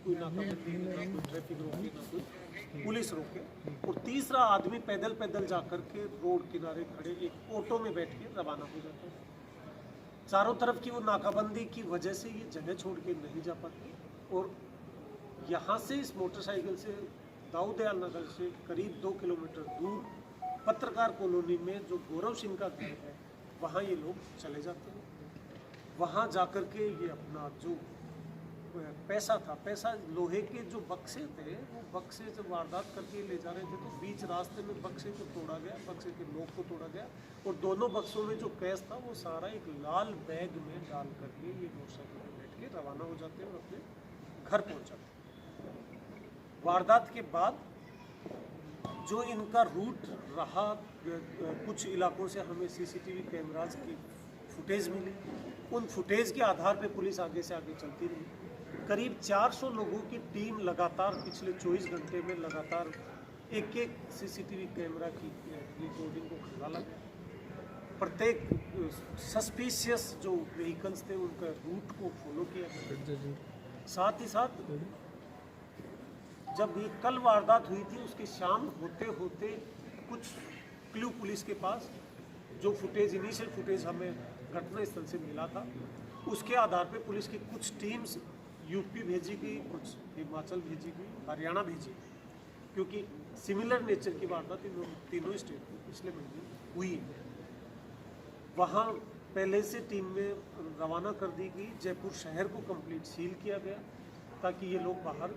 कोई नाकाबंदी, ना कोई ट्रैफिक रोके, ना कोई पुलिस रोके। और तीसरा आदमी पैदल पैदल जा कर के रोड किनारे खड़े एक ऑटो में बैठ के रवाना हो जाता है। चारों तरफ की वो नाकाबंदी की वजह से ये जगह छोड़ के नहीं जा पाते। और यहाँ से इस मोटरसाइकिल से दाऊदयाल नगर से करीब 2 किलोमीटर दूर पत्रकार कॉलोनी में जो गौरव सिंह का घर है, वहाँ ये लोग चले जाते हैं। वहाँ जाकर के ये अपना जो पैसा था, पैसा लोहे के जो बक्से थे, वो बक्से जब वारदात करके ले जा रहे थे तो बीच रास्ते में बक्से को तोड़ा गया, बक्से के नोक को तोड़ा गया और दोनों बक्सों में जो कैश था वो सारा एक लाल बैग में डाल करके ये मोटरसाइकिल में बैठ के रवाना हो जाते हैं और अपने घर पहुँच जाते हैं। वारदात के बाद जो इनका रूट रहा, कुछ इलाकों से हमें सीसीटीवी कैमराज की फुटेज मिली। उन फुटेज के आधार पे पुलिस आगे से आगे चलती रही। करीब 400 लोगों की टीम लगातार पिछले 24 घंटे में लगातार एक सीसीटीवी कैमरा की रिकॉर्डिंग को खंगाला गया। प्रत्येक सस्पिशियस जो व्हीकल्स थे उनका रूट को फॉलो किया गया। साथ ही साथ जब ये कल वारदात हुई थी उसकी शाम होते होते कुछ क्लू पुलिस के पास जो फुटेज, इनिशियल फुटेज हमें घटनास्थल से मिला था, उसके आधार पे पुलिस की कुछ टीम्स यूपी भेजी गई, कुछ हिमाचल भेजी गई, हरियाणा भेजी गई, क्योंकि सिमिलर नेचर की वारदात इन तीनों स्टेट में पिछले महीने हुई है। वहाँ पहले से टीम में रवाना कर दी गई। जयपुर शहर को कंप्लीट सील किया गया ताकि ये लोग बाहर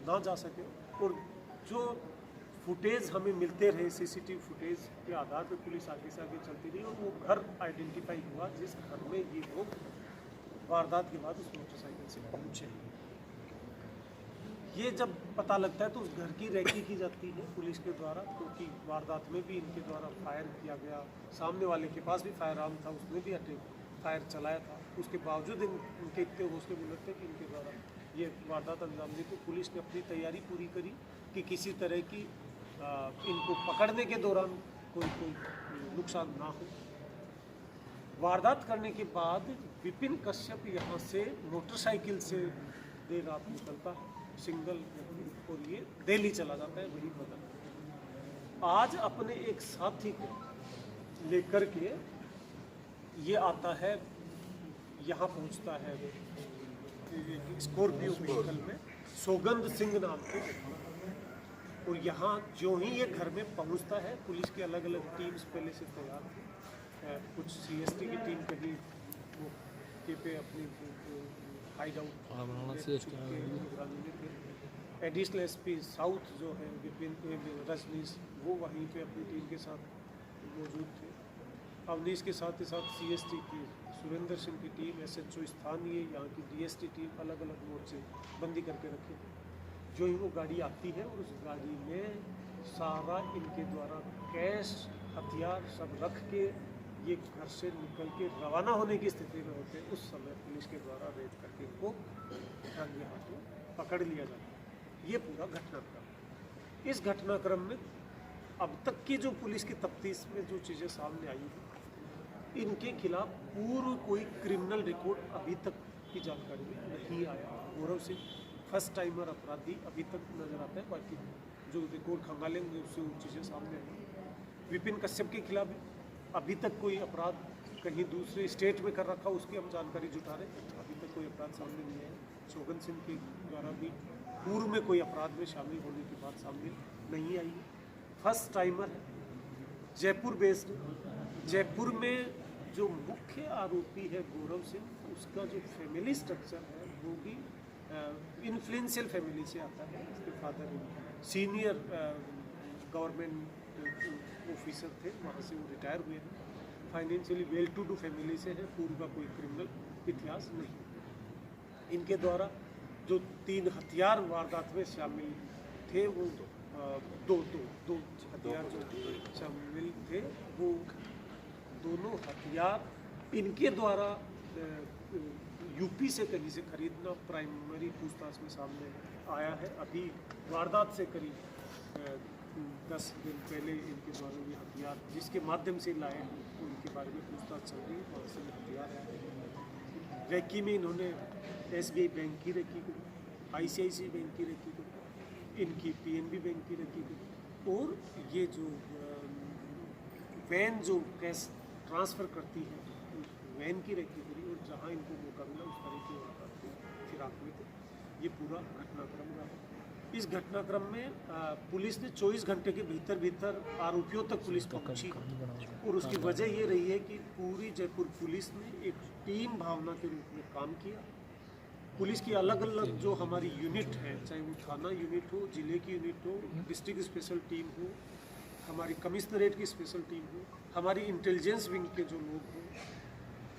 ना जा सके। और जो फुटेज हमें मिलते रहे, सीसीटीवी फुटेज के आधार पर पुलिस आगे से आगे चलती रही और वो घर आइडेंटिफाई हुआ जिस घर में ये लोग वारदात के बाद उस मोटरसाइकिल से पहुंचे। ये जब पता लगता है तो उस घर की रेकी की जाती है पुलिस के द्वारा, क्योंकि वारदात में भी इनके द्वारा फायर किया गया। सामने वाले के पास भी फायर आर्म था, उसने भी फायर चलाया था। उसके बावजूद इनके इतने हौसले बुलंद थे कि इनके द्वारा ये वारदात अंजाम दी। तो पुलिस ने अपनी तैयारी पूरी करी कि किसी तरह की इनको पकड़ने के दौरान कोई नुकसान ना हो। वारदात करने के बाद विपिन कश्यप यहाँ से मोटरसाइकिल से देर रात निकलता है, सिंगल, और ये दिल्ली चला जाता है, वही बदल। आज अपने एक साथी को लेकर के ये आता है, यहाँ पहुँचता है स्कॉर्पियो व्हीकल में, सौगंध सिंह नाम के। और यहाँ जो ही ये घर में पहुँचता है, पुलिस की अलग अलग टीम्स पहले से तैयार थी। कुछ सीएसटी की टीम कहीं वो के पे अपनी हाइड आउट थे। एडिशनल एसपी साउथ जो है विपिन रजनीश, वो वहीं पे अपनी टीम के साथ मौजूद थे। अवनीश के साथ ही साथ सीएसटी की सुरेंद्र सिंह की टीम, एसएचओ स्थानीय, यहाँ की डीएसटी टीम, अलग अलग मोर्चे बंदी करके रखे थे। जो ही वो गाड़ी आती है और उस गाड़ी में सारा इनके द्वारा कैश, हथियार सब रख के ये घर से निकल के रवाना होने की स्थिति में होते, उस समय पुलिस के द्वारा रेड करके इनको रंगे हाथों पकड़ लिया जाता है। ये पूरा घटनाक्रम। इस घटनाक्रम में अब तक की जो पुलिस की तफ्तीश में जो चीज़ें सामने आई हैं, इनके खिलाफ पूर्व कोई क्रिमिनल रिकॉर्ड अभी तक की जानकारी में नहीं आया। गौरव सिंह फर्स्ट टाइमर अपराधी अभी तक नजर आता है, बाकी जो रिकॉर्ड खंगालेंगे उससे वो चीज़ें सामने आएंगी। विपिन कश्यप के खिलाफ अभी तक कोई अपराध कहीं दूसरे स्टेट में कर रखा, उसकी हम जानकारी जुटा रहे हैं, अभी तक कोई अपराध सामने नहीं आया। सौगंध सिंह के द्वारा भी पूर्व में कोई अपराध में शामिल होने की बात सामने नहीं आई है। फर्स्ट टाइमर है, जयपुर बेस्ड। जयपुर में जो मुख्य आरोपी है गौरव सिंह, उसका जो फैमिली स्ट्रक्चर है वो भी इन्फ्लुएंशियल फैमिली से आता है। इसके फादर सीनियर गवर्नमेंट ऑफिसर थे, वहाँ से वो रिटायर हुए हैं। Financially well to do family से है, पूर्व का कोई क्रिमिनल इतिहास नहीं। इनके द्वारा जो 3 हथियार वारदात में शामिल थे, वो दो हथियार जो शामिल थे, वो दोनों हथियार इनके द्वारा यूपी से कहीं से खरीदना प्राइमरी पूछताछ में सामने आया है। अभी वारदात से करीब 10 दिन पहले इनके द्वारा ये हथियार जिसके माध्यम से लाए हैं, उनके बारे में पूछताछ चल रही है। बहुत से हथियार हैं। रेकी में इन्होंने SBI बैंक की रेकी की, ICICI बैंक की रिकवरी, इनकी PNB बैंक की रिकवरी, और ये जो वैन जो कैश ट्रांसफ़र करती है उस वैन की रिकवरी, और जहाँ इनको मौका मिला उस तरह की वारदात को फिराक में थे। ये पूरा घटनाक्रम रहा। इस घटनाक्रम में पुलिस ने 24 घंटे के भीतर आरोपियों तक पुलिस पहुंची, और उसकी वजह ये रही है कि पूरी जयपुर पुलिस ने एक टीम भावना के रूप में काम किया। पुलिस की अलग अलग जो हमारी यूनिट है, चाहे वो थाना यूनिट हो, जिले की यूनिट हो, डिस्ट्रिक्ट स्पेशल टीम हो, हमारी कमिश्नरेट की स्पेशल टीम हो, हमारी इंटेलिजेंस विंग के जो लोग हों,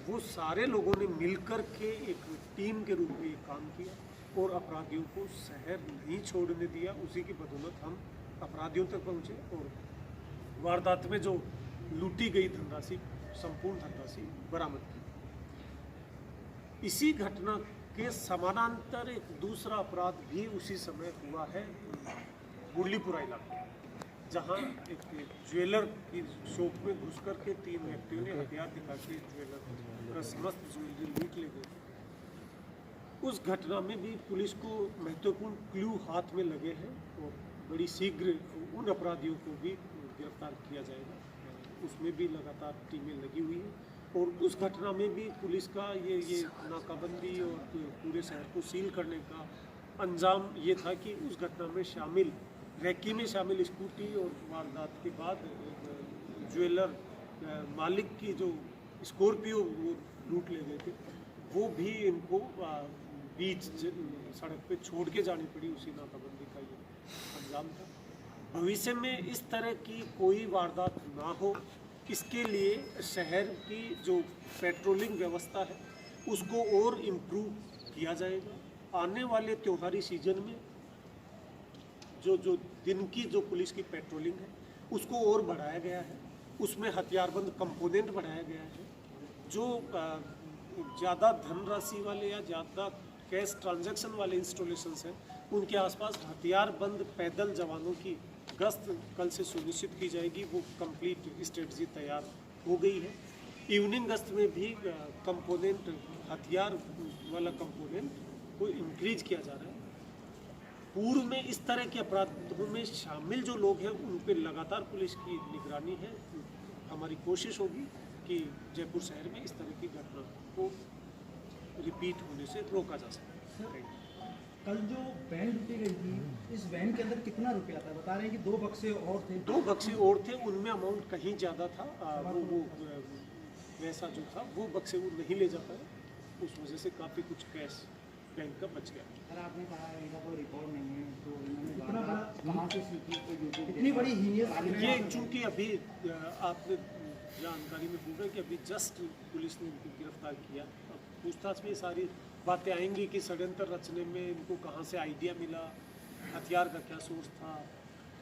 वो सारे लोगों ने मिलकर के एक टीम के रूप में ये काम किया और अपराधियों को शहर नहीं छोड़ने दिया। उसी की बदौलत हम अपराधियों तक पहुँचे और वारदात में जो लूटी गई धनराशि, संपूर्ण धनराशि बरामद की। इसी घटना के समानांतर एक दूसरा अपराध भी उसी समय हुआ है मुरलीपुरा इलाके, जहां एक ज्वेलर की शॉप में घुस कर के 3 व्यक्तियों ने हथियार दिखा के ज्वेलर का समस्त ज्वेलरी लूट ले गए। उस घटना में भी पुलिस को महत्वपूर्ण क्लू हाथ में लगे हैं और बड़ी शीघ्र उन अपराधियों को भी गिरफ्तार किया जाएगा। उसमें भी लगातार टीमें लगी हुई हैं, और उस घटना में भी पुलिस का ये नाकाबंदी और पूरे शहर को सील करने का अंजाम ये था कि उस घटना में शामिल रैकी में शामिल स्कूटी और वारदात के बाद ज्वेलर मालिक की जो स्कॉर्पियो वो लूट ले गए थे, वो भी इनको बीच सड़क पे छोड़ के जानी पड़ी। उसी नाकाबंदी का ये अंजाम था। भविष्य में इस तरह की कोई वारदात ना हो, इसके लिए शहर की जो पेट्रोलिंग व्यवस्था है उसको और इम्प्रूव किया जाएगा। आने वाले त्योहारी सीजन में जो दिन की जो पुलिस की पेट्रोलिंग है उसको और बढ़ाया गया है। उसमें हथियारबंद कंपोनेंट बढ़ाया गया है। जो ज़्यादा धनराशि वाले या ज़्यादा कैश ट्रांजैक्शन वाले इंस्टॉलेशंस हैं उनके आसपास हथियारबंद पैदल जवानों की गश्त कल से सुनिश्चित की जाएगी। वो कंप्लीट स्ट्रेटजी तैयार हो गई है। इवनिंग गश्त में भी कंपोनेंट, हथियार वाला कंपोनेंट को इंक्रीज किया जा रहा है। पूर्व में इस तरह के अपराधों में शामिल जो लोग हैं उन पर लगातार पुलिस की निगरानी है। हमारी कोशिश होगी कि जयपुर शहर में इस तरह की घटना को रिपीट होने से रोका जा सके। कल जो वैन लूटी गई थी, इस वैन के अंदर कितना रुपया था? बता रहे हैं कि 2 बक्से और थे। 2 बक्से और थे, उनमें अमाउंट कहीं ज़्यादा था। वो वैसा जो था वो बक्से वो नहीं ले जा पाए, उस वजह से काफ़ी कुछ कैश बैंक का बच गया। सर आपने कहा इनका कोई रिकॉर्ड नहीं है, तो इन्होंने कहाँ से सीखी? कोई इतनी बड़ी हीनियस ये चूँकि अभी आपने जानकारी में पूछा कि अभी जस्ट पुलिस ने इनको गिरफ्तार किया। अब पूछताछ में सारी बातें आएंगी कि षड्यंत्र रचने में इनको कहाँ से आइडिया मिला, हथियार का क्या सोर्स था,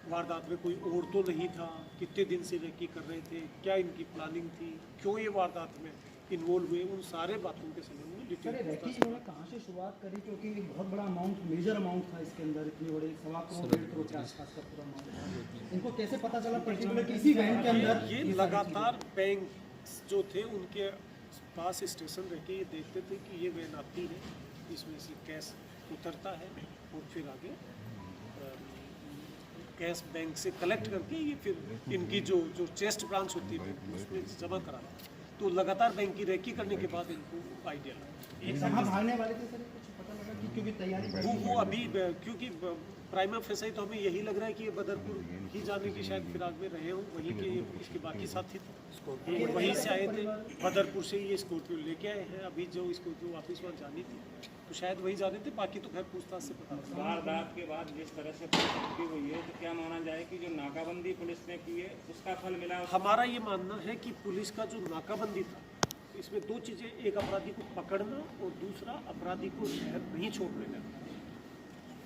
वारदात में कोई और तो नहीं था, कितने दिन से रेकी कर रहे थे, क्या इनकी प्लानिंग थी, क्यों ये वारदात में इन्वॉल्व हुए, उन सारे बातों के संबंध में डिटेल रेकी इन्होंने कहाँ से शुरुआत करी? क्योंकि एक बहुत बड़ा अमाउंट, मेजर अमाउंट था इसके अंदर, इतनी बड़ी 1.25 करोड़ 1.5 करोड़ के आसपास का पूरा अमाउंट। इनको कैसे पता चला पर्टिकुलर किसी वैन के अंदर? ये लगातार बैंक जो थे उनके पास स्टेशन रह के ये देखते थे कि ये वैन आती है, इसमें से कैश उतरता है और फिर आगे कैश बैंक से कलेक्ट करके ये फिर इनकी जो चेस्ट ब्रांच होती है उसमें जमा कराता। तो लगातार बैंक की रेकी करने के बाद इनको आइडिया लगा। कहाँ भागने वाले थे सर, कुछ पता लगा कि क्योंकि तैयारी वो अभी क्योंकि प्राइमा फेसाई तो हमें यही लग रहा है कि ये बदरपुर ही जाने की शायद फिराक में रहे हों, वहीं के इसके बाकी साथी थे, वहीं से आए थे। बदरपुर से ये स्कॉर्पियो लेके आए हैं। अभी जो स्कॉर्पियो वापस वहाँ जानी थी तो शायद वही जाने थे, बाकी तो खैर पूछताछ से पता चला। वारदात के बाद जिस तरह से परिस्थिति हुई है, तो क्या माना जाए कि जो नाकाबंदी पुलिस ने की है उसका फल मिला? हमारा ये मानना है कि पुलिस का जो नाकाबंदी था इसमें 2 चीज़ें, एक अपराधी को पकड़ना और दूसरा अपराधी को शहर नहीं छोड़ने देना।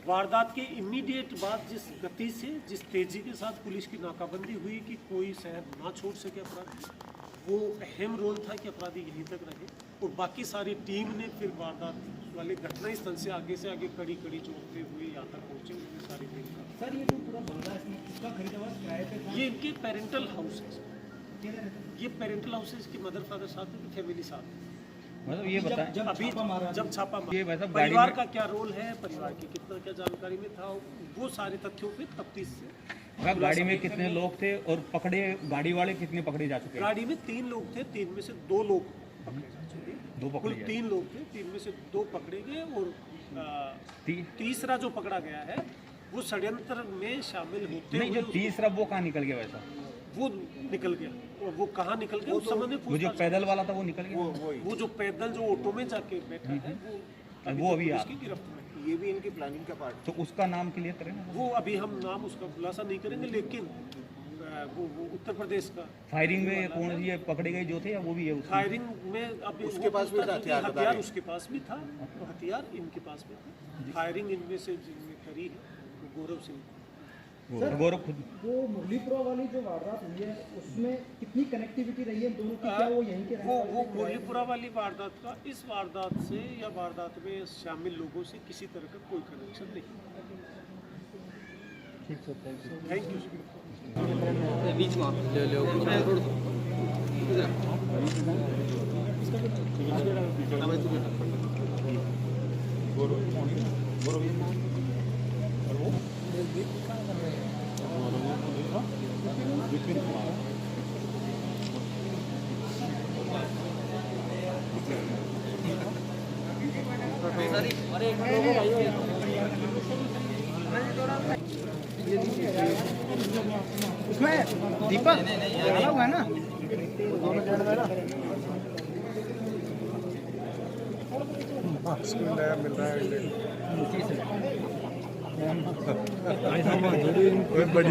वारदात के इमीडिएट बाद जिस गति से, जिस तेज़ी के साथ पुलिस की नाकाबंदी हुई कि कोई शहर ना छोड़ सके अपराधी, वो अहम रोल था कि अपराधी यहीं तक रहे। और बाकी सारी टीम ने फिर वारदात वाले घटना स्थल से आगे कड़ी जोड़ते हुए यहाँ तक पहुँचे। उनमें सारी टीम का सर ये जो पूरा बंगला इसमें किसका खरीदा हुआ, किराए पे था? ये इनके पेरेंटल हाउस है। ये पेरेंटल हाउस है, इसके मदर फादर साथ हैं, फैमिली साथ है। मतलब ये बताएं जब अभी छापा मारा जब छापा मारा, ये मतलब गाड़ी परिवार में का क्या रोल है, परिवार की कितना क्या जानकारी में था, वो सारे तथ्यों पे तफ्तीश से मतलब गाड़ी में कितने लोग थे और पकड़े गाड़ी वाले कितने पकड़े जा चुके हैं? गाड़ी में 3 लोग थे, 3 में से 2 लोग पकड़े जा चुके। 2 पकड़े कुल गए। 3 लोग थे, 3 में से 2 पकड़े गए और तीसरा जो पकड़ा गया है वो षड्यंत्र में शामिल होते नहीं, जो हुए तीसरा वो कहाँ निकल गया वैसा? वो निकल गया। और वो कहाँ निकल गया उस समय में वो जो पैदल वाला था वो निकल गया? वो जो पैदल जो ऑटो में जाके बैठा है वो अभी पुलिस की गिरफ्त में है। ये भी इनकी प्लानिंग का पार्ट। तो उसका नाम क्लियर करें ना। वो अभी हम नाम उसका खुलासा नहीं करेंगे, लेकिन वो उत्तर प्रदेश का फायरिंग में कौन ये पकड़े गए जो थे या वो भी है उसमें? फायरिंग में अभी उसके पास भी पूछताछ होगी, हथियार बता हथियार रहे। उसके पास भी था और हथियार इनके पास भी था। फायरिंग इनमें से जिनने करी है वो गौरव सिंह। गौरव खुद वो मुरलीपुरा वाली जो वारदात हुई है उसमें कितनी कनेक्टिविटी रही है दोनों की? क्या वो यहीं के रहने वाले वो थे? मुरलीपुरा वाली वारदात का इस वारदात से या वारदात में शामिल लोगों से किसी तरह का कोई कनेक्शन नहीं। Thank you. उसमें दीपक डाला हुआ है ना? मिल रहा है। बढ़िया।